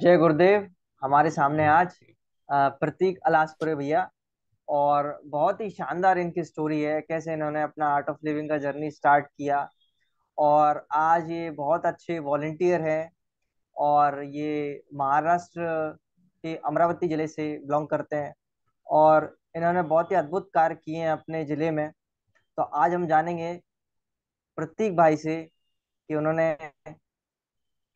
जय गुरुदेव। हमारे सामने आज प्रतीक अलासपुरे भैया। और बहुत ही शानदार इनकी स्टोरी है, कैसे इन्होंने अपना आर्ट ऑफ लिविंग का जर्नी स्टार्ट किया। और आज ये बहुत अच्छे वॉलेंटियर हैं। और ये महाराष्ट्र के अमरावती जिले से बिलोंग करते हैं। और इन्होंने बहुत ही अद्भुत कार्य किए हैं अपने जिले में। तो आज हम जानेंगे प्रतीक भाई से कि उन्होंने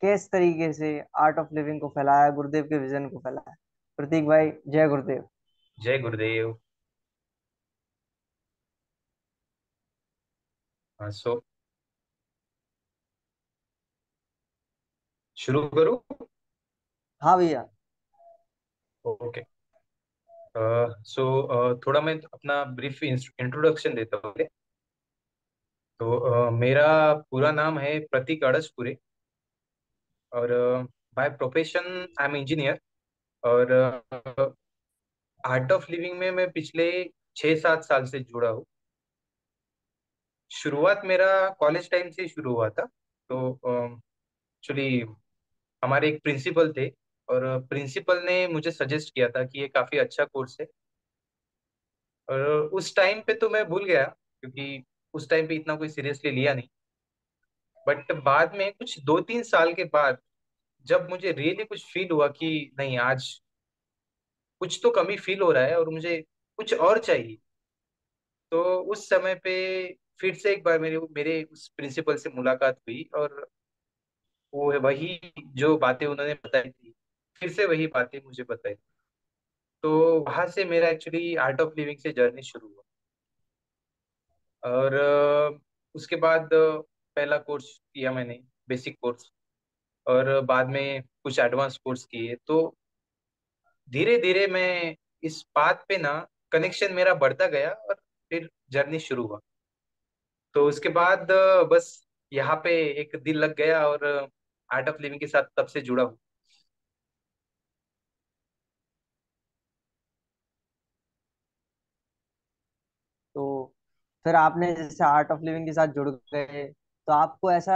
किस तरीके से आर्ट ऑफ लिविंग को फैलाया, गुरुदेव के विजन को फैलाया। प्रतीक भाई, जय गुरुदेव। जय गुरुदेव। हाँ, शुरू करूँ। हाँ भैया। ओके। थोड़ा मैं अपना ब्रीफ इंट्रोडक्शन देता हूँ। मेरा पूरा नाम है प्रतीक अड़सपुरे। और by profession I am engineer. और आर्ट ऑफ लिविंग में मैं पिछले 6-7 साल से जुड़ा हूँ। शुरुआत मेरा कॉलेज टाइम से ही शुरू हुआ था। तो एक्चुअली हमारे एक प्रिंसिपल थे, और प्रिंसिपल ने मुझे सजेस्ट किया था कि ये काफी अच्छा कोर्स है। और उस टाइम पे तो मैं भूल गया, क्योंकि उस टाइम पे इतना कोई सीरियसली लिया नहीं। बट बाद में कुछ 2-3 साल के बाद जब मुझे रियली कुछ फील हुआ कि नहीं, आज कुछ तो कमी फील हो रहा है और मुझे कुछ और चाहिए। तो उस समय पे फिर से एक बार मेरे मेरे उस प्रिंसिपल से मुलाकात हुई, और वो है वही जो बातें उन्होंने बताई थी, फिर से वही बातें मुझे बताई। तो वहां से मेरा एक्चुअली आर्ट ऑफ लिविंग से जर्नी शुरू हुआ। और उसके बाद पहला कोर्स किया मैंने, बेसिक कोर्स। और बाद में कुछ एडवांस कोर्स किए। तो धीरे धीरे मैं इस बात पे ना कनेक्शन मेरा बढ़ता गया, और फिर जर्नी शुरू हुआ। तो उसके बाद बस यहाँ पे एक दिल लग गया, और आर्ट ऑफ लिविंग के साथ तब से जुड़ा हूँ। तो फिर आपने जैसे आर्ट ऑफ लिविंग के साथ जुड़ गए, तो आपको ऐसा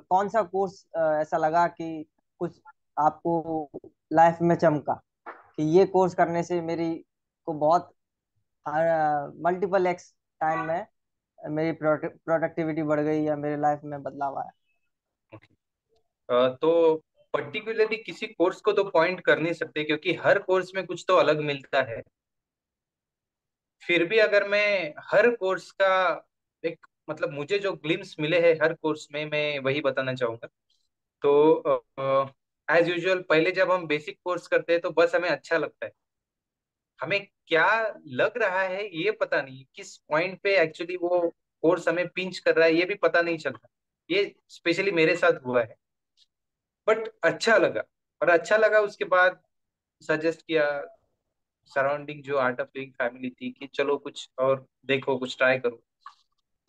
कौन सा कोर्स ऐसा लगा कि कुछ आपको लाइफ में चमका कि ये कोर्स करने से मेरी को बहुत मल्टीपल एक्स टाइम में मेरी प्रोडक्टिविटी बढ़ गई या मेरे लाइफ में बदलाव आया। तो पर्टिकुलरली किसी कोर्स को तो पॉइंट कर नहीं सकते, क्योंकि हर कोर्स में कुछ तो अलग मिलता है। फिर भी अगर मैं हर कोर्स का एक मतलब मुझे जो ग्लिम्स मिले हैं हर कोर्स में, मैं वही बताना चाहूंगा। तो एज यूजुअल पहले जब हम बेसिक कोर्स करते हैं तो बस हमें अच्छा लगता है। हमें क्या लग रहा है ये पता नहीं, किस पॉइंट पे एक्चुअली वो कोर्स हमें पिंच कर रहा है ये भी पता नहीं चलता। ये स्पेशली मेरे साथ हुआ है। बट अच्छा लगा। और अच्छा लगा उसके बाद सजेस्ट किया सराउंडिंग जो आर्ट ऑफ लिविंग फैमिली थी कि चलो कुछ और देखो, कुछ ट्राई करो।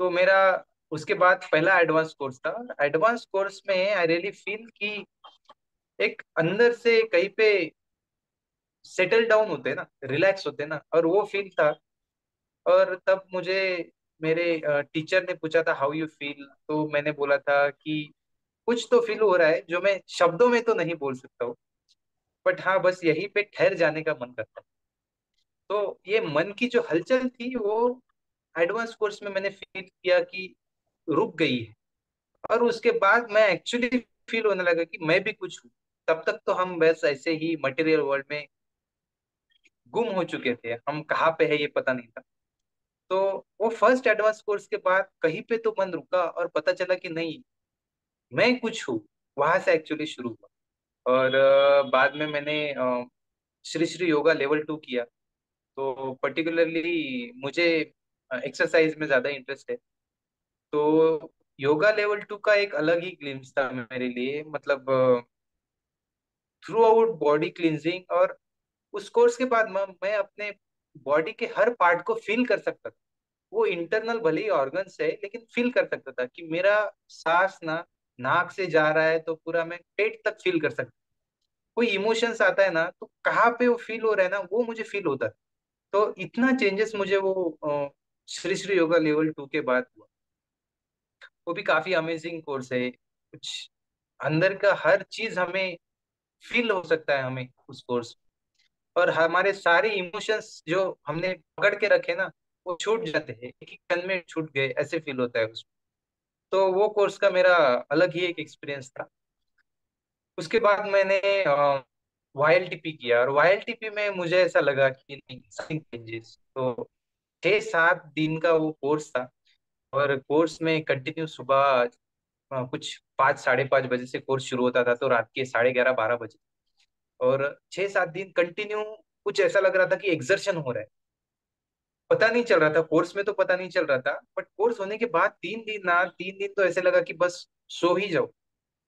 तो मेरा उसके बाद पहला एडवांस कोर्स था। एडवांस कोर्स में आई रियली फील कि एक अंदर से कहीं पे सेटल डाउन होते हैं ना, रिलैक्स होते हैं ना, और वो फील था। और तब मुझे मेरे टीचर ने पूछा था हाउ यू फील, तो मैंने बोला था कि कुछ तो फील हो रहा है जो मैं शब्दों में तो नहीं बोल सकता हूँ, बट हाँ बस यहीं पे ठहर जाने का मन करता है। तो ये मन की जो हलचल थी वो एडवांस कोर्स में मैंने फील किया कि रुक गई है। और उसके बाद मैं एक्चुअली फील होने लगा कि मैं भी कुछ हूँ। तब तक तो हम बस ऐसे ही मटेरियल वर्ल्ड में गुम हो चुके थे, हम कहाँ पे है ये पता नहीं था। तो वो फर्स्ट एडवांस कोर्स के बाद कहीं पे तो मन रुका और पता चला कि नहीं, मैं कुछ हूँ। वहां से एक्चुअली शुरू हुआ। और बाद में मैंने श्री श्री योगा लेवल 2 किया। तो पर्टिकुलरली मुझे एक्सरसाइज में ज्यादा इंटरेस्ट है। तो योगा लेवल 2 का एक अलग ही ग्लिम्स था मेरे लिए, मतलब थ्रू आउट बॉडी क्लींजिंग। और उस कोर्स के बाद मैं अपने बॉडी के हर पार्ट को फील कर सकता था। वो इंटरनल भले ही ऑर्गन्स है, लेकिन फील कर सकता था कि मेरा सांस ना नाक से जा रहा है तो पूरा मैं पेट तक फील कर सकता। कोई इमोशंस आता है ना तो कहाँ पे वो फील हो रहा है ना वो मुझे फील होता है। तो इतना चेंजेस मुझे वो श्री श्री योगा लेवल 2 के बाद हुआ। वो भी काफी अमेजिंग कोर्स है। कुछ अंदर का हर चीज हमें फील हो सकता है हमें उस कोर्स, और हमारे सारे इमोशंस जो हमने पकड़ के रखे ना, वो छूट जाते हैं, एक एक क्षण में छूट गए ऐसे फील होता है उसमें। तो वो कोर्स का मेरा अलग ही एक एक्सपीरियंस था। उसके बाद मैंने वाईएलटीपी किया, और वाईएलटीपी में मुझे ऐसा लगा कि नहीं, समथिंग चेंजेस। तो 6-7 दिन का वो कोर्स था, और कोर्स में कंटिन्यू सुबह कुछ 5-5:30 बजे से कोर्स शुरू होता था, तो रात के 11:30-12 बजे, और 6-7 दिन कंटिन्यू कुछ ऐसा लग रहा था कि एक्सर्शन हो रहा है। पता नहीं चल रहा था कोर्स में, तो पता नहीं चल रहा था, बट कोर्स होने के बाद 3 दिन ना, 3 दिन तो ऐसे लगा कि बस सो ही जाओ।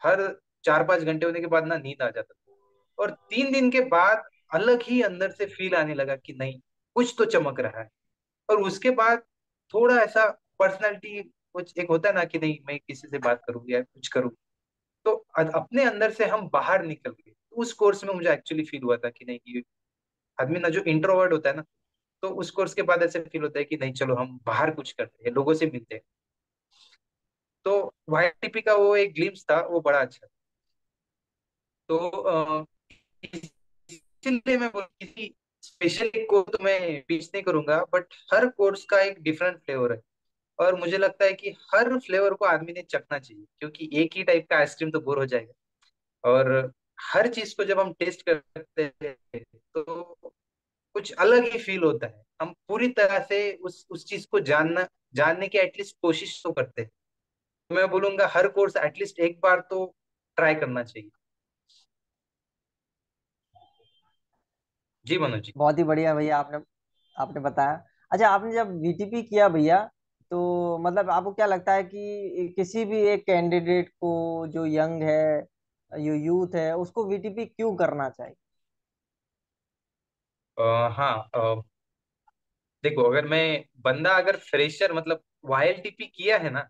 हर 4-5 घंटे होने के बाद ना नींद आ जाता था। और 3 दिन के बाद अलग ही अंदर से फील आने लगा कि नहीं, कुछ तो चमक रहा है। और उसके बाद थोड़ा ऐसा पर्सनालिटी, कुछ एक होता है ना कि नहीं, मैं किसी से बात करूँ या कुछ करूँ, तो अपने अंदर से हम बाहर निकल गए। उस कोर्स में मुझे एक्चुअली फील हुआ था कि नहीं, ये आदमी ना जो इंट्रोवर्ट होता है ना, तो उस कोर्स के बाद ऐसे फील होता है कि नहीं, चलो हम बाहर कुछ करते हैं, लोगों से मिलते हैं। तो वाईटीपी का वो एक ग्लिम्स था, वो बड़ा अच्छा था। तो इसलिए मैं किसी स्पेशल को तो मैं पीच नहीं करूंगा, बट हर कोर्स का एक डिफरेंट फ्लेवर है। और मुझे लगता है कि हर फ्लेवर को आदमी ने चखना चाहिए, क्योंकि एक ही टाइप का आइसक्रीम तो बोर हो जाएगा। और हर चीज को जब हम टेस्ट करते हैं, तो कुछ अलग ही फील होता है। हम पूरी तरह से उस चीज को जानने की एटलीस्ट कोशिश तो करते हैं। तो मैं बोलूंगा हर कोर्स एटलीस्ट एक बार तो ट्राई करना चाहिए। जी मनोज जी। बहुत ही बढ़िया भैया, आपने आपने बताया। अच्छा, आपने जब वीटीपी किया भैया, तो मतलब आपको क्या लगता है कि किसी भी एक कैंडिडेट को, जो यंग है, जो यूथ है, उसको वीटीपी क्यों करना चाहिए? हाँ, देखो, अगर मैं बंदा अगर फ्रेशर मतलब वाईएलटीपी किया है ना,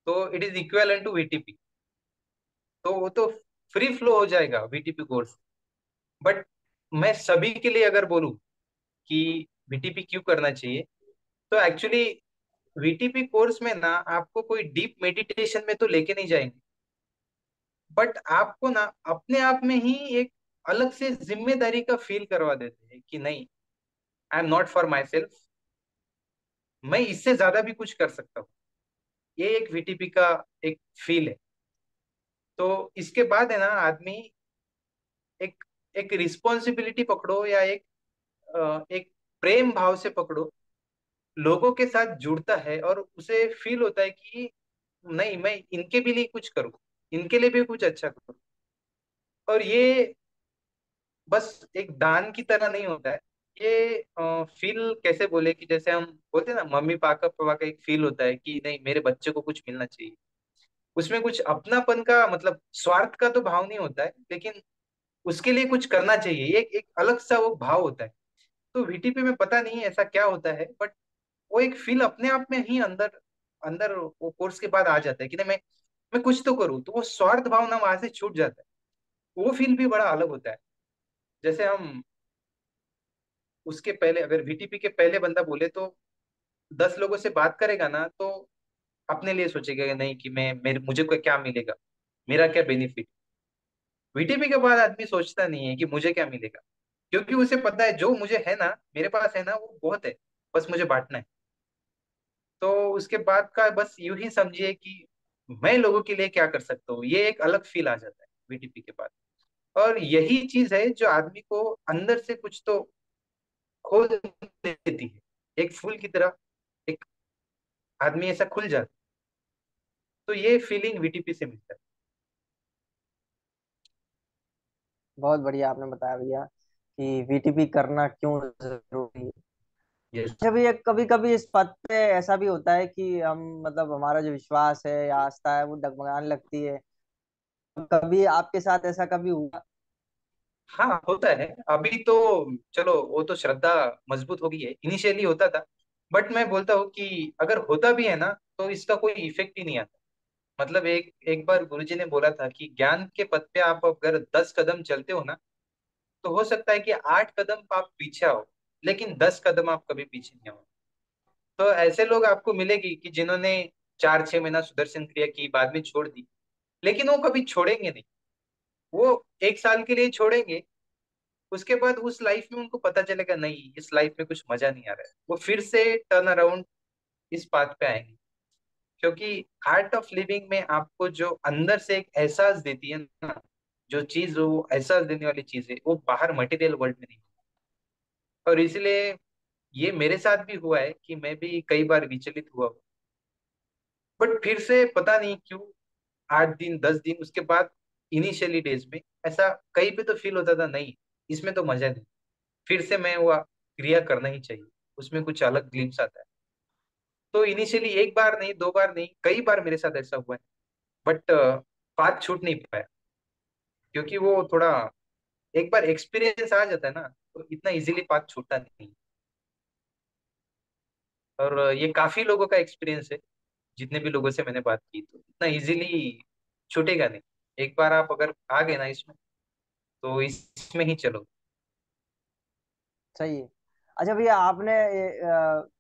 तो it is equal to VTP. तो वो तो फ्री फ्लो हो जाएगा वीटीपी कोर्स। बट मैं सभी के लिए अगर बोलूं कि वीटीपी क्यों करना चाहिए, तो एक्चुअली वीटीपी कोर्स में ना आपको कोई डीप मेडिटेशन में तो लेके नहीं जाएंगे, बट आपको ना अपने आप में ही एक अलग से जिम्मेदारी का फील करवा देते हैं कि नहीं, I am not for my self, मैं इससे ज्यादा भी कुछ कर सकता हूँ। ये एक वीटीपी का एक फील है। तो इसके बाद है ना आदमी एक एक रिस्पॉन्सिबिलिटी पकड़ो, या एक प्रेम भाव से पकड़ो, लोगों के साथ जुड़ता है, और उसे फील होता है कि नहीं, मैं इनके भी लिए कुछ करूँ, इनके लिए भी कुछ अच्छा करूँ। और ये बस एक दान की तरह नहीं होता है। ये फील कैसे बोले, कि जैसे हम बोलते हैं ना, मम्मी पापा का एक फील होता है कि नहीं, मेरे बच्चे को कुछ मिलना चाहिए। उसमें कुछ अपनापन का मतलब स्वार्थ का तो भाव नहीं होता है, लेकिन उसके लिए कुछ करना चाहिए, एक एक अलग सा वो भाव होता है। तो वीटीपी में पता नहीं ऐसा क्या होता है, बट वो एक फील अपने आप में ही अंदर अंदर वो कोर्स के बाद आ जाता है कि नहीं, मैं कुछ तो करूँ, तो वो स्वार्थ भावना वहां से छूट जाता है। वो फील भी बड़ा अलग होता है। जैसे हम उसके पहले, अगर वीटीपी के पहले बंदा बोले, तो 10 लोगों से बात करेगा ना, तो अपने लिए सोचेगा कि नहीं, कि मुझे को क्या मिलेगा, मेरा क्या बेनिफिट। वीटीपी के बाद आदमी सोचता नहीं है कि मुझे क्या मिलेगा, क्योंकि उसे पता है जो मुझे है ना, मेरे पास है ना, वो बहुत है, बस मुझे बांटना है। तो उसके बाद का बस यूं ही समझिए कि मैं लोगों के लिए क्या कर सकता हूँ, ये एक अलग फील आ जाता है वीटीपी के बाद। और यही चीज है जो आदमी को अंदर से कुछ तो खोल देती है, एक फूल की तरह। एक आदमी ऐसा खुल जाता है। तो ये फीलिंग वीटीपी से मिलता है। बहुत बढ़िया आपने बताया भैया कि वीटीपी करना क्यों जरूरी है। यस। अच्छा भैया, कभी कभी इस पद पे ऐसा भी होता है कि हम, मतलब हमारा जो विश्वास है या आस्था है, वो डगमगाने लगती है। कभी आपके साथ ऐसा कभी हुआ? हाँ, होता है अभी तो। चलो, वो तो श्रद्धा मजबूत हो गई है, इनिशियली होता था। बट मैं बोलता हूँ कि अगर होता भी है ना, तो इसका कोई इफेक्ट ही नहीं आता। मतलब एक एक बार गुरुजी ने बोला था कि ज्ञान के पथ पे आप अगर 10 कदम चलते हो ना, तो हो सकता है कि 8 कदम आप पीछे आओ, लेकिन 10 कदम आप कभी पीछे नहीं आओ। तो ऐसे लोग आपको मिलेगी कि जिन्होंने 4-6 महीना सुदर्शन क्रिया की, बाद में छोड़ दी, लेकिन वो कभी छोड़ेंगे नहीं। वो 1 साल के लिए छोड़ेंगे, उसके बाद उस लाइफ में उनको पता चलेगा नहीं, इस लाइफ में कुछ मजा नहीं आ रहा है, वो फिर से टर्न अराउंड इस बात पे आएंगे। क्योंकि आर्ट ऑफ लिविंग में आपको जो अंदर से एक एहसास देती है ना, जो चीज वो एहसास देने वाली चीज है, वो बाहर मटेरियल वर्ल्ड में नहीं। और इसलिए ये मेरे साथ भी हुआ है कि मैं भी कई बार विचलित हुआ हूँ। बट फिर से पता नहीं क्यों 8 दिन 10 दिन उसके बाद, इनिशियली डेज में ऐसा कहीं पे तो फील होता था नहीं, इसमें तो मजा नहीं, फिर से मैं वो क्रिया करना ही चाहिए, उसमें कुछ अलग ग्लिम्स आता है। तो इनिशियली एक बार नहीं, 2 बार नहीं, कई बार मेरे साथ ऐसा हुआ है। बट बात छूट नहीं पाया, क्योंकि वो थोड़ा, एक बार एक्सपीरियंस आ जाता है ना, तो इतना इजीली बात छूटता नहीं। और ये काफी लोगों का एक्सपीरियंस है, जितने भी लोगों से मैंने बात की, तो इतना इजीली छूटेगा नहीं। एक बार आप अगर आ गए ना इसमें, तो इसमें ही चलो। सही है। अच्छा भैया,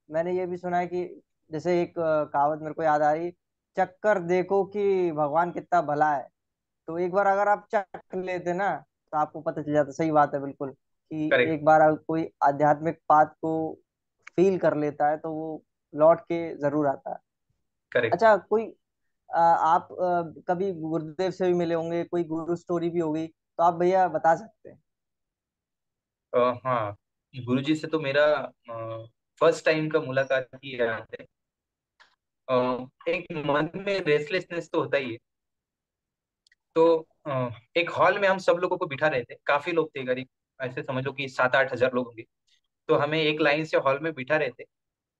मैंने ये भी सुना है कि जैसे एक कहावत मेरे को याद आ रही, चक्कर देखो कि भगवान कितना भला है। तो एक बार अगर आप चख लेते ना, तो आपको पता चल जाता। सही बात है बिल्कुल, कि करेक्ट। एक बार अगर कोई आध्यात्मिक बात को फील कर लेता है तो वो लौट के जरूर आता है। करेक्ट। अच्छा, आप कभी गुरुदेव से भी मिले होंगे, कोई गुरु स्टोरी भी होगी, तो आप भैया बता सकते हैं। हाँ, गुरुजी से तो मेरा फर्स्ट टाइम का मुलाकात ही याद है। एक मन में रेस्टलेसनेस तो होता ही है। तो एक हॉल में हम सब लोगों को बिठा रहे थे, काफी लोग थे करीब, ऐसे समझ लो कि 7-8 हजार लोग होंगे। तो हमें एक लाइन से हॉल में बिठा रहे थे।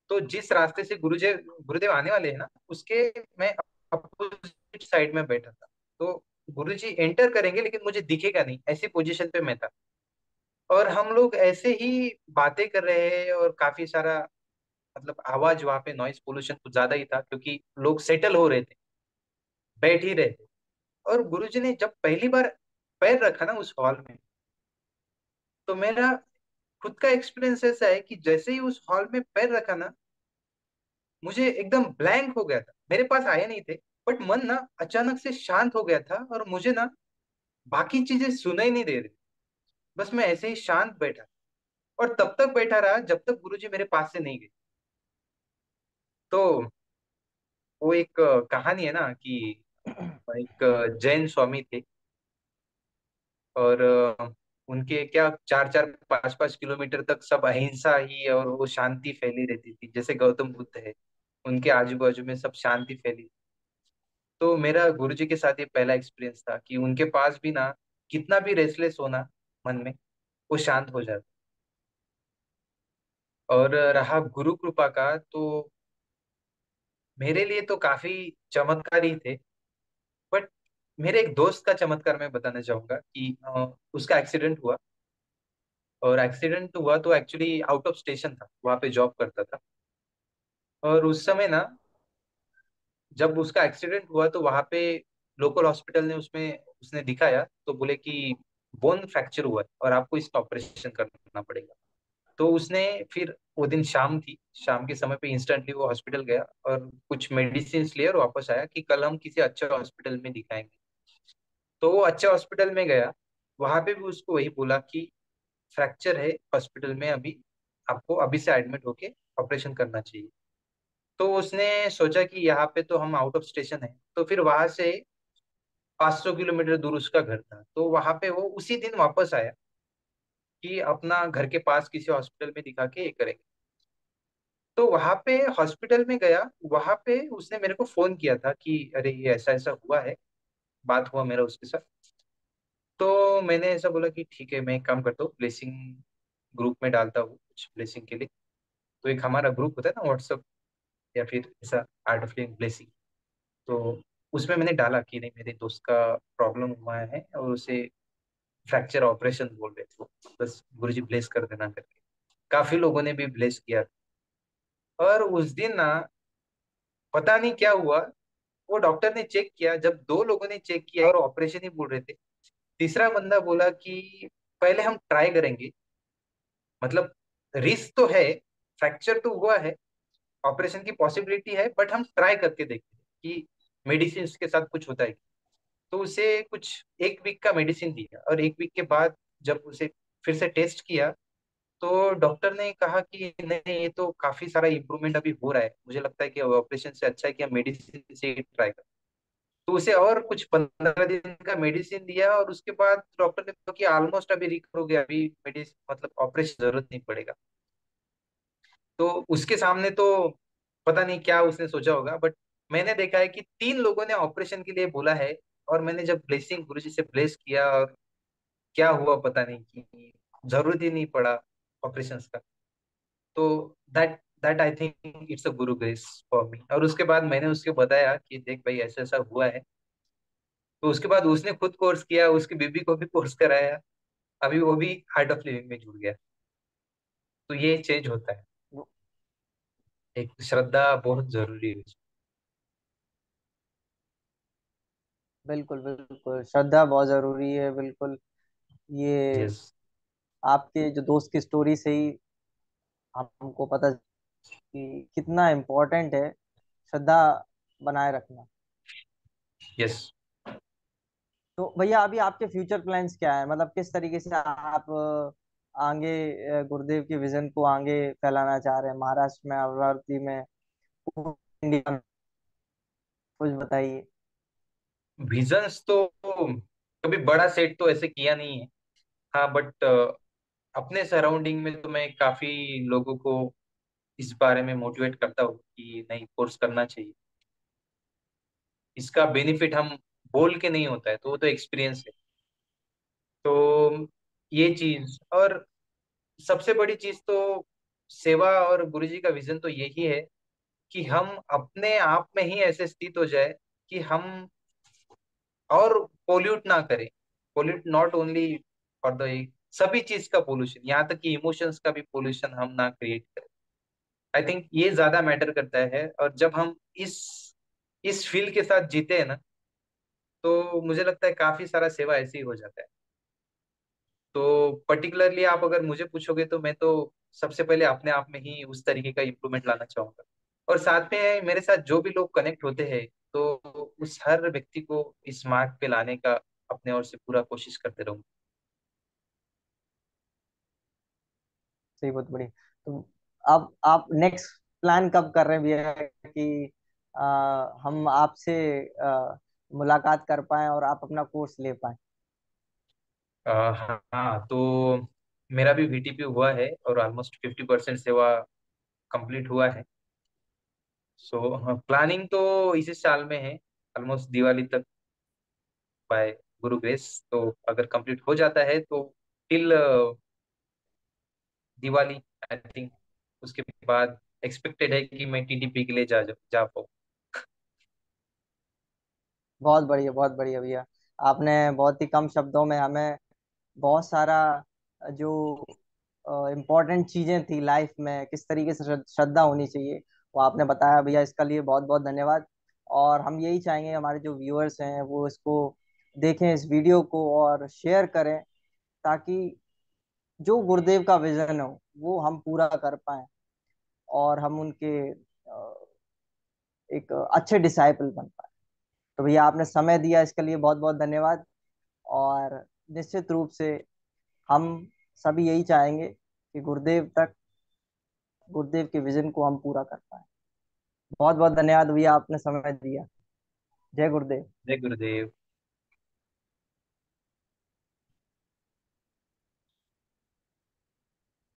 तो जिस रास्ते से गुरुदेव आने वाले हैं ना, उसके मैं अपोजिट साइड में बैठा था। तो गुरुजी एंटर करेंगे लेकिन मुझे दिखेगा नहीं, ऐसी पोजीशन पे मैं था। और हम लोग ऐसे ही बातें कर रहे हैं, और काफी सारा मतलब आवाज, वहां पे नॉइज पोल्यूशन कुछ ज्यादा ही था, क्योंकि लोग सेटल हो रहे थे, बैठ ही रहे थे। और गुरुजी ने जब पहली बार पैर रखा ना उस हॉल में, तो मेरा खुद का एक्सपीरियंस ऐसा है कि जैसे ही उस हॉल में पैर रखा ना, मुझे एकदम ब्लैंक हो गया था, मेरे पास आए नहीं थे। बट मन ना अचानक से शांत हो गया था, और मुझे ना बाकी चीजें सुनाई नहीं दे रही। बस मैं ऐसे ही शांत बैठा, और तब तक बैठा रहा जब तक गुरुजी मेरे पास से नहीं गए। तो वो एक कहानी है ना कि एक जैन स्वामी थे, और उनके क्या 4-4 5-5 किलोमीटर तक सब अहिंसा ही और वो शांति फैली रहती थी, जैसे गौतम बुद्ध है, उनके आजू बाजू में सब शांति फैली। तो मेरा गुरुजी के साथ ये पहला एक्सपीरियंस था कि उनके पास भी ना, कितना भी रेस्टलेस होना मन में, वो शांत हो जाता। और रहा गुरु कृपा का, तो मेरे लिए तो काफी चमत्कार ही थे। बट मेरे एक दोस्त का चमत्कार मैं बताना चाहूंगा कि उसका एक्सीडेंट हुआ। और एक्सीडेंट हुआ तो एक्चुअली आउट ऑफ स्टेशन था, वहां पे जॉब करता था। और उस समय ना, जब उसका एक्सीडेंट हुआ तो वहां पे लोकल हॉस्पिटल ने उसमें उसने दिखाया, तो बोले कि बोन फ्रैक्चर हुआ है और आपको इसका ऑपरेशन करना पड़ेगा। तो उसने फिर, वो दिन शाम थी, शाम के समय पे इंस्टेंटली वो हॉस्पिटल गया और कुछ मेडिसिन लिए और वापस आया कि कल हम किसी अच्छे हॉस्पिटल में दिखाएंगे। तो वो अच्छे हॉस्पिटल में गया, वहां पे भी उसको वही बोला कि फ्रैक्चर है हॉस्पिटल में अभी, आपको अभी से एडमिट होके ऑपरेशन करना चाहिए। तो उसने सोचा कि यहाँ पे तो हम आउट ऑफ स्टेशन है, तो फिर वहां से 500 किलोमीटर दूर उसका घर था, तो वहां पे वो उसी दिन वापस आया कि अपना घर के पास किसी हॉस्पिटल में दिखा के ये करेंगे। तो वहां पे हॉस्पिटल में गया, वहां पे उसने मेरे को फोन किया था कि अरे ये ऐसा ऐसा हुआ है, बात हुआ मेरा उसके साथ। तो मैंने ऐसा बोला कि ठीक है, मैं एक काम करता हूँ, ब्लेसिंग ग्रुप में डालता हूँ कुछ ब्लेसिंग के लिए। तो एक हमारा ग्रुप होता है ना व्हाट्सअप, या फिर ऐसा आर्ट ऑफ लिविंग ब्लेसिंग। तो उसमें मैंने डाला कि नहीं, मेरे दोस्त का प्रॉब्लम हुआ है और उसे फ्रैक्चर ऑपरेशन बोल रहे थे, बस गुरुजी ब्लेस कर देना करके। काफी लोगों ने भी ब्लेस किया। और उस दिन ना, पता नहीं क्या हुआ, वो डॉक्टर ने चेक किया, जब 2 लोगों ने चेक किया और ऑपरेशन ही बोल रहे थे, तीसरा बंदा बोला कि पहले हम ट्राई करेंगे, मतलब रिस्क तो है, फ्रैक्चर तो हुआ है, ऑपरेशन की पॉसिबिलिटी है, बट हम ट्राई करके देखते हैं कि मेडिसिन के साथ कुछ होता है। तो उसे कुछ 1 वीक का मेडिसिन दिया, और 1 वीक के बाद जब उसे फिर से टेस्ट किया, तो डॉक्टर ने कहा कि नहीं, ये तो काफी सारा इम्प्रूवमेंट अभी हो रहा है, मुझे लगता है कि ऑपरेशन से अच्छा है कि हम मेडिसिन से ट्राई करें। तो उसे और कुछ 15 दिन का मेडिसिन दिया, और उसके बाद डॉक्टर ने कहा कि ऑलमोस्ट अभी रिकवर हो गया, अभी मेडिसिन मतलब ऑपरेशन जरूरत नहीं पड़ेगा। तो उसके सामने तो पता नहीं क्या उसने सोचा होगा, बट मैंने देखा है कि 3 लोगों ने ऑपरेशन के लिए बोला है, और मैंने जब ब्लेसिंग गुरुजी से ब्लेस किया, और क्या हुआ पता नहीं, कि जरूरत ही नहीं पड़ा ऑपरेशन का। तो that that I think it's a Guru grace for me. और उसके बाद मैंने उसको बताया कि देख भाई, ऐसा ऐसा हुआ है। तो उसके बाद उसने खुद कोर्स किया, उसकी बीबी को भी कोर्स कराया, अभी वो भी आर्ट ऑफ लिविंग में जुड़ गया। तो ये चेंज होता है, एक श्रद्धा बहुत जरूरी है। बिल्कुल बिल्कुल, श्रद्धा बहुत जरूरी है, बिल्कुल। ये यस। आपके जो दोस्त की स्टोरी से ही हमको पता कि कितना इम्पोर्टेंट है श्रद्धा बनाए रखना। यस। तो भैया अभी आपके फ्यूचर प्लान्स क्या है, मतलब किस तरीके से आप आगे गुरुदेव के विजन को आगे फैलाना चाह रहे हैं, महाराष्ट्र में, अमरावती में, पूरे इंडिया में? कुछ बताइए। विजन्स तो कभी बड़ा सेट तो ऐसे किया नहीं है। हाँ, बट अपने सराउंडिंग में तो मैं काफी लोगों को इस बारे में मोटिवेट करता हूँ कि नहीं, कोर्स करना चाहिए। इसका बेनिफिट हम बोल के नहीं होता है, तो वो तो एक्सपीरियंस है। तो ये चीज, और सबसे बड़ी चीज तो सेवा, और गुरुजी का विजन तो यही है कि हम अपने आप में ही ऐसे स्थित हो जाए कि हम और पोल्यूट ना करें। Pollute not only for the, सभी चीज का पोल्यूशन, यहाँ तक कि इमोशंस का भी पोल्यूशन हम ना क्रिएट करें। आई थिंक ये ज्यादा मैटर करता है। और जब हम इस फील के साथ जीते हैं ना, तो मुझे लगता है काफी सारा सेवा ऐसे ही हो जाता है। तो पर्टिकुलरली आप अगर मुझे पूछोगे, तो मैं तो सबसे पहले अपने आप में ही उस तरीके का इम्प्रूवमेंट लाना चाहूंगा। और साथ में मेरे साथ जो भी लोग कनेक्ट होते हैं, तो उस हर व्यक्ति को इस मार्ग पे लाने का अपने ओर से पूरा कोशिश करते रहूंगा। सही, बहुत बढ़िया। तो अब आप नेक्स्ट प्लान कब कर रहे हैं भैया कि हम आपसे मुलाकात कर पाएं और आप अपना कोर्स ले पाएं? हाँ, तो मेरा भी VTP हुआ है, और ऑलमोस्ट 50% सेवा कंप्लीट हुआ है। सो प्लानिंग तो इसी साल में है, ऑलमोस्ट दिवाली तक, बाय गुरु ग्रेस। तो अगर कंप्लीट हो जाता है तो टिल दिवाली, आई थिंक। उसके बाद एक्सपेक्टेड है कि मैं TTP के लिए जा पाऊँ। बहुत बढ़िया, बहुत बढ़िया भैया। आपने बहुत ही कम शब्दों में हमें बहुत सारा जो इम्पोर्टेंट चीजें थी लाइफ में, किस तरीके से श्रद्धा होनी चाहिए, वो आपने बताया भैया। इसका लिए बहुत बहुत धन्यवाद। और हम यही चाहेंगे हमारे जो व्यूअर्स हैं वो इसको देखें, इस वीडियो को, और शेयर करें, ताकि जो गुरुदेव का विजन हो वो हम पूरा कर पाए, और हम उनके एक अच्छे डिसाइपल बन पाए। तो भैया आपने समय दिया, इसके लिए बहुत बहुत धन्यवाद। और निश्चित रूप से हम सभी यही चाहेंगे कि गुरुदेव के विजन को हम पूरा कर पाए। बहुत बहुत धन्यवाद भैया, आपने समय दिया। जय गुरुदेव। जय गुरुदेव।